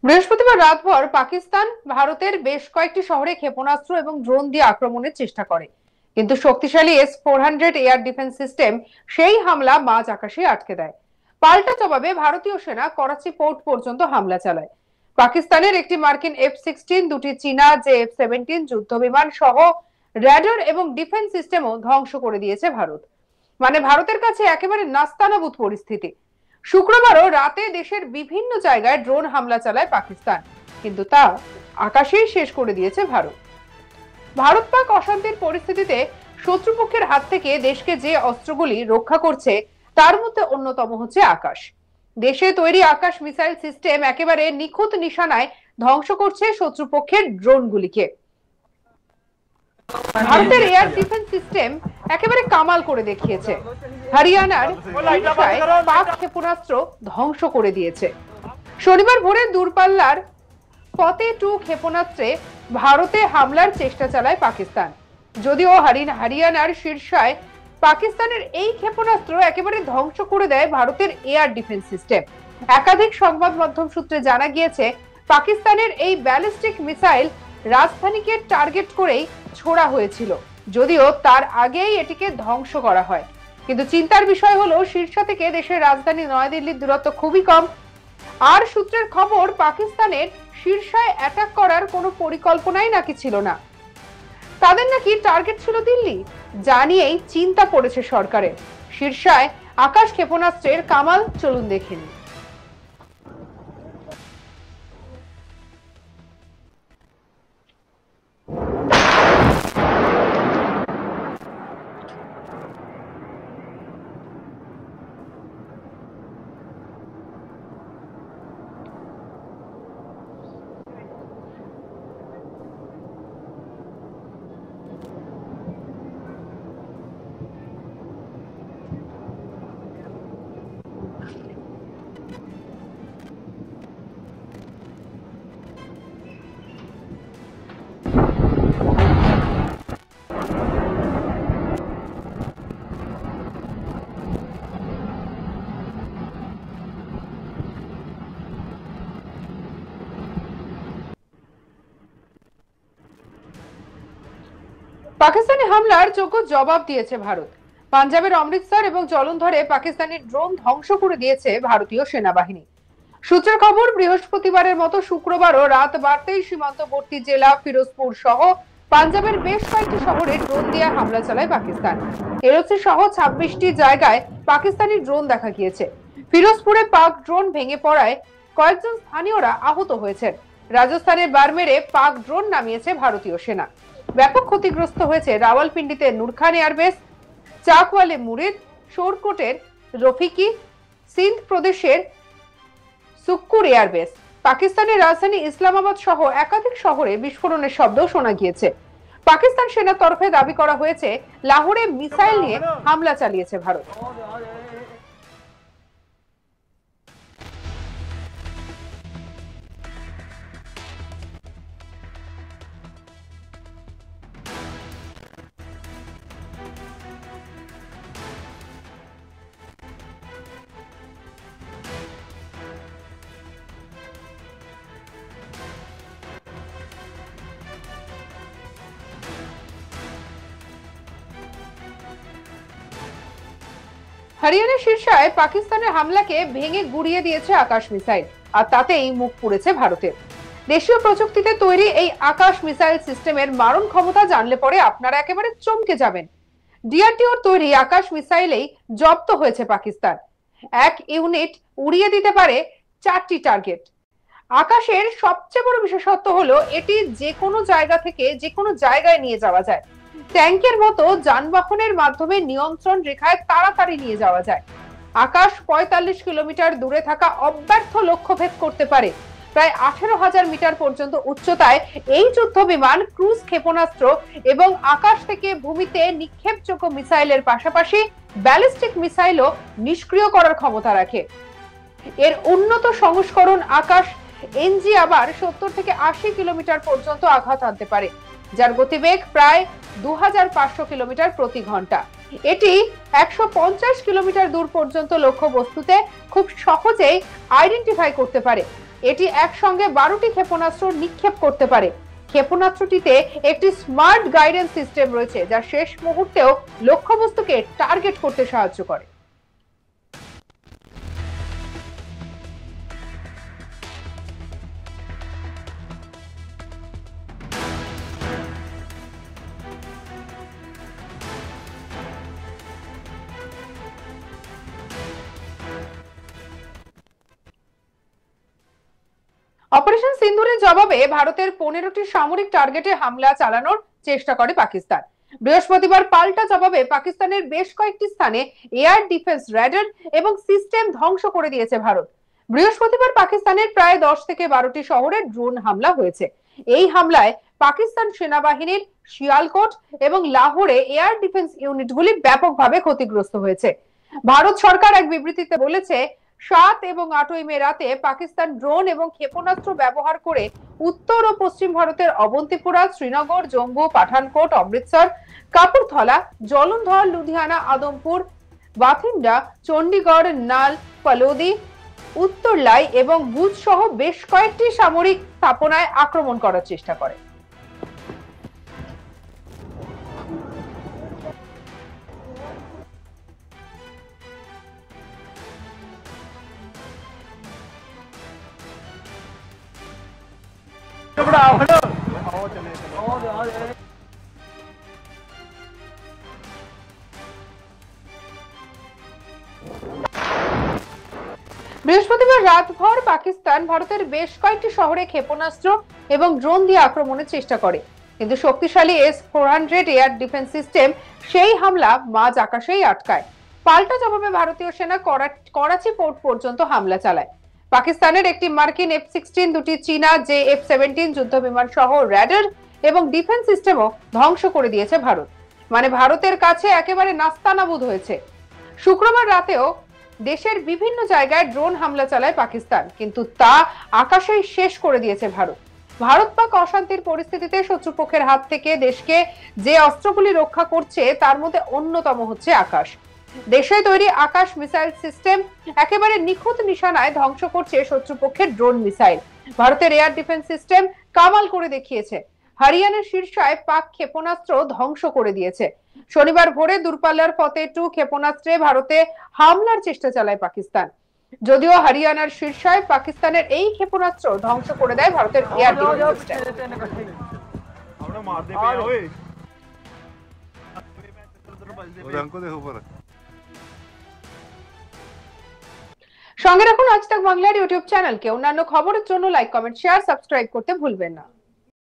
বৃহস্পতিবার রাতভর পাকিস্তান ভারতের বেশ কয়েকটি শহরে ক্ষেপণাস্ত্র এবং ড্রোন দিয়ে আক্রমণের চেষ্টা করে, কিন্তু শক্তিশালী S-400 এয়ার ডিফেন্স সিস্টেম সেই হামলা মাঝ আকাশে আটকে দেয়। পাল্টা জবাবে ভারতীয় সেনা করাচি পোর্ট পর্যন্ত হামলা চালায়। পাকিস্তানের একটি মার্কিন F-16, দুটি চীনা J-F-17 যুদ্ধ বিমান সহ র্যাডার এবং ডিফেন্স সিস্টেমও ধ্বংস করে দিয়েছে ভারত। মানে ভারতের কাছে একেবারে নাস্তানাবুদ পরিস্থিতি। শুক্রবারও রাতে দেশের বিভিন্ন জায়গায় ড্রোন হামলা চালায় পাকিস্তান, কিন্তু তা আকাশেই শেষ করে দিয়েছে ভারত। ভারত পাক অশান্তির পরিস্থিতিতে শত্রুপক্ষের হাত থেকে দেশকে যে অস্ত্রগুলি রক্ষা করছে তার মধ্যে অন্যতম হচ্ছে আকাশ। দেশে তৈরি আকাশ মিসাইল সিস্টেম একেবারে নিখুঁত নিশানায় ধ্বংস করছে শত্রুপক্ষের ড্রোনগুলিকে। ভারতের এয়ার ডিফেন্স সিস্টেম একেবারে কামাল করে দেখিয়েছে। হরিয়ানার পাক ক্ষেপণাস্ত্র ধ্বংস করে দিয়েছে। শনিবার ভোরে দূরপাল্লার ফতে-2 ক্ষেপণাস্ত্রে ভারতে হামলার চেষ্টা চালায় পাকিস্তান। যদিও হরিয়ানার শীর্ষায় পাকিস্তানের এই ক্ষেপণাস্ত্র একেবারে ধ্বংস করে দেয় ভারতের এয়ার ডিফেন্স সিস্টেম। একাধিক সংবাদ মাধ্যম সূত্রে জানা গিয়েছে, পাকিস্তানের এই ব্যালিস্টিক মিসাইল রাজধানীকে টার্গেট করেই ছোড়া হয়েছিল, যদিও তার আগেই এটিকে ধ্বংস করা হয়। কিন্তু চিন্তার বিষয় হলো, শীর্ষা থেকে দেশের রাজধানী নয়াদিল্লির দূরত্ব খুবই কম। আর সূত্রের খবর, পাকিস্তানের শীর্ষায় অ্যাটাক করার কোনো পরিকল্পনাই নাকি ছিল না, তাদের নাকি টার্গেট ছিল দিল্লি। জানিয়েই চিন্তা পড়েছে সরকারের। শীর্ষায় আকাশ ক্ষেপণাস্ত্রের কামাল চলুন দেখে নিন। পাকিস্তানি হামলার যোগ্য জবাব দিয়েছে ভারত। পাঞ্জাবের অমৃতসর এবং জলন্ধরে পাকিস্তানি ড্রোন ধ্বংস করে দিয়েছে ভারতীয় সেনাবাহিনী। সূত্রের খবর, বৃহস্পতিবারের মতো শুক্রবারও রাত বাড়তেই সীমান্তবর্তী জেলা ফিরোজপুর সহ পাঞ্জাবের বেশ কয়েকটি শহরে ড্রোন দিয়ে হামলা চালায় পাকিস্তান। এলওসি সহ 26টি জায়গায় পাকিস্তানি ড্রোন দেখা গিয়েছে। ফিরোজপুরে পাক ড্রোন ভেঙে পড়ায় কয়েকজন স্থানীয়রা আহত হয়েছেন। রাজস্থানের বারমেরে পাক ড্রোন নামিয়েছে ভারতীয় সেনা। ব্যাপক ক্ষতিগ্রস্ত হয়েছে রাওয়ালপিন্ডিতে নূরখান এয়ারবেস, চাকওয়ালে মুরিদ, শোরকোটের রফিকি, সিন্ধ প্রদেশের সুক্কুর এয়ারবেস। পাকিস্তানের রাজধানী ইসলামাবাদ সহ একাধিক শহরে বিস্ফোরণের শব্দ শোনা গিয়েছে। পাকিস্তান সেনার তরফে দাবি করা হয়েছে, লাহোরে মিসাইল নিয়ে হামলা চালিয়েছে ভারত। হরিয়ানার শীর্ষায় পাকিস্তানের হামলাকে ভেঙে গুড়িয়ে দিয়েছে আকাশ মিসাইল, আর তাতেই মুখ পুড়েছে ভারতের। দেশীয় প্রযুক্তিতে তৈরি এই আকাশ মিসাইল সিস্টেমের মারণ ক্ষমতা জানলে পরে আপনারা একেবারে চমকে যাবেন। ডিআরডিওর তৈরি আকাশ মিসাইলেই জব্দ হয়েছে পাকিস্তান। এক ইউনিট উড়িয়ে দিতে পারে 4টি টার্গেট। আকাশের সবচেয়ে বড় বিশেষত্ব হলো, এটি যে কোনো জায়গা থেকে যে কোনো জায়গায় নিয়ে যাওয়া যায়। ট্যাঙ্কের মতো যানবাহনের মাধ্যমে নিয়ন্ত্রণ রেখায় তাড়াতাড়ি নিয়ে যাওয়া যায়। আকাশ 45 কিলোমিটার দূরে থাকা অব্যর্থ লক্ষ্যভেদ করতে পারে। প্রায় 18,000 মিটার পর্যন্ত উচ্চতায় এই যুদ্ধ বিমান ক্রুজ ক্ষেপণাস্ত্র এবং আকাশ থেকে ভূমিতে নিক্ষেপযোগ্য মিসাইলের পাশাপাশি ব্যালিস্টিক মিসাইলও নিষ্ক্রিয় করার ক্ষমতা রাখে। এর উন্নত সংস্করণ আকাশ এনজি আবার 70 থেকে 80 কিলোমিটার পর্যন্ত আঘাত আনতে পারে, যার গতিবেগ প্রায় 2500 কিলোমিটার প্রতি ঘন্টা। এটি 150 কিলোমিটার দূর পর্যন্ত লক্ষ্যবস্তুতে খুব সহজেই আইডেন্টিফাই করতে পারে। এটি একসঙ্গে 12টি ক্ষেপণাস্ত্র নিক্ষেপ করতে পারে। ক্ষেপণাস্ত্রটিতে একটি স্মার্ট গাইডেন্স সিস্টেম রয়েছে, যা শেষ মুহূর্তেও লক্ষ্যবস্তুকে টার্গেট করতে সাহায্য করে। অপারেশন সিন্দুরের জবাবে ভারতের 15টি সামরিক টার্গেটে হামলা চালানোর চেষ্টা করে পাকিস্তান। বৃহস্পতিবার পাল্টা জবাবে পাকিস্তানের বেশ কয়েকটি স্থানে এয়ার ডিফেন্স র্যাডার এবং সিস্টেম ধ্বংস করে দিয়েছে ভারত। বৃহস্পতিবার পাকিস্তানের প্রায় 10 থেকে 12টি শহরে ড্রোন হামলা হয়েছে। এই হামলায় পাকিস্তান সেনাবাহিনীর শিয়ালকোট এবং লাহোরে এয়ার ডিফেন্স ইউনিটগুলি ব্যাপকভাবে ক্ষতিগ্রস্ত হয়েছে। ভারত সরকার এক বিবৃতিতে বলেছে, 7 এবং 8ই মে রাতে পাকিস্তান ড্রোন এবং ক্ষেপণাস্ত্র ব্যবহার করে উত্তর ও পশ্চিম ভারতের অবন্তিপুরা, শ্রীনগর, জম্মু, পাঠানকোট, অমৃতসর, কাপুরথলা, জলন্ধর, লুধিয়ানা, আদমপুর, বাথিন্ডা, চণ্ডীগড়, নাল, পালোদি, উত্তরলাই এবং ভুজ সহ বেশ কয়েকটি সামরিক স্থাপনায় আক্রমণ করার চেষ্টা করে। বৃহস্পতিবার রাতভর পাকিস্তান ভারতের বেশ কয়েকটি শহরে ক্ষেপণাস্ত্র এবং ড্রোন দিয়ে আক্রমণের চেষ্টা করে, কিন্তু শক্তিশালী S-400 এয়ার ডিফেন্স সিস্টেম সেই হামলা মাঝ আকাশেই আটকায়। পাল্টা জবাবে ভারতীয় সেনা করাচি পোর্ট পর্যন্ত হামলা চালায়। পাকিস্তানের একটি মার্কিন F-16, দুটি চীনা JF-17 যুদ্ধ বিমান সহ র্যাডার এবং ডিফেন্স সিস্টেমও ধ্বংস করে দিয়েছে ভারত। মানে ভারতের কাছে একেবারে নাস্তানাবুদ হয়েছে। শুক্রবার রাতেও দেশের বিভিন্ন জায়গায় ড্রোন হামলা চালায় পাকিস্তান, কিন্তু তা আকাশেই শেষ করে দিয়েছে ভারত। ভারত পাক অশান্তির পরিস্থিতিতে শত্রুপক্ষের হাত থেকে দেশকে যে অস্ত্রগুলি রক্ষা করছে তার মধ্যে অন্যতম হচ্ছে আকাশ। দেশে তৈরি আকাশ মিসাইল সিস্টেম একেবারে নিখুঁত নিশানায় ধ্বংস করছে শত্রুপক্ষের ড্রোন মিসাইল। ভারতের এয়ার ডিফেন্স সিস্টেম কামাল করে দেখিয়েছে। হরিয়ানার শীর্ষায় পাক ক্ষেপণাস্ত্র ধ্বংস করে দিয়েছে। শনিবার ভোরে দূরপাল্লার ফতে-2 ক্ষেপণাস্ত্রে ভারতে হামলার চেষ্টা চালায় পাকিস্তান। যদিও হরিয়ানার শীর্ষায় পাকিস্তানের এই ক্ষেপণাস্ত্র ধ্বংস করে দেয় ভারতের এয়ার ডিফেন্স সিস্টেম। সঙ্গে রাখুন আজ তাক বাংলার ইউটিউব চ্যানেলকে। অন্যান্য খবরের জন্য লাইক, কমেন্ট, শেয়ার, সাবস্ক্রাইব করতে ভুলবেন না।